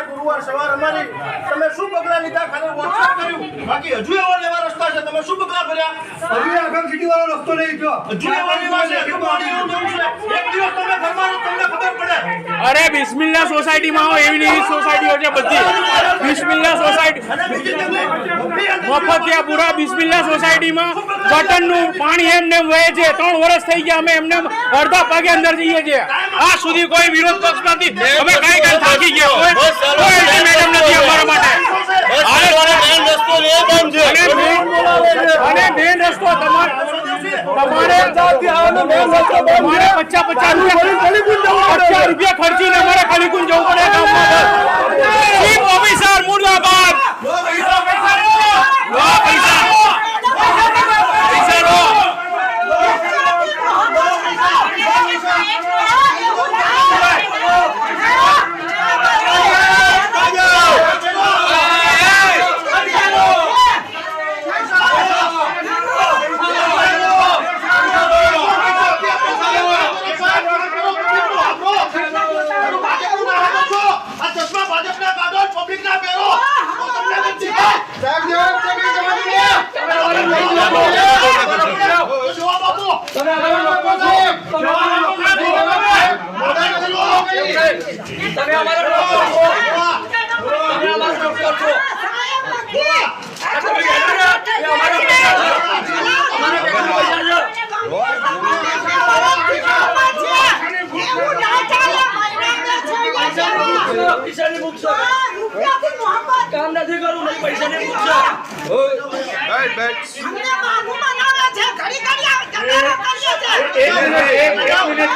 ગુરુવાર સવાર અમારી તમે શું પગલા લીધા? ખાલી વોટ્સએપ કર્યું, બાકી હજુ એવા લેવા રસ્તા છે. તમે શું પગલા ભર્યા? હજુ આગળ સિટી વાળો રસ્તો નહીં ગયો. હજુ એવા લેવા છે. હજુ પાણી એવું જવું છે. એક દિવસ તમે ઘરમાં તમને ખબર પડે. અરે બિસ્મિલ્લા સોસાયટીમાં આવો, એવી એવી સોસાયટીઓ છે બધી. બિસ્મિલ્લા સોસાયટી મફતિયાપુરા બિસ્મિલ્લા સોસાયટીમાં ગટરનું પાણી એમને વહે છે. 3 વર્ષ થઈ ગયા, અમે એમને અડધા પગે અંદર જઈએ છીએ. આ સુધી કોઈ વિરોધ પક્ષ નથી. અમે કઈ થાકી ગયા. કોઈ મેડમ નથી અમારા માટે. અને મેન રસ્તો તમારે 50 રૂપિયા ખર્ચીને અમારે કલીકુંજ જવું પડે ગામમાં. ચીફ ઓફિસર મુર્દાબાદ. કામ નથી કરવું, નહીં પૈસા નહીં પૂછો. એક મિનિટ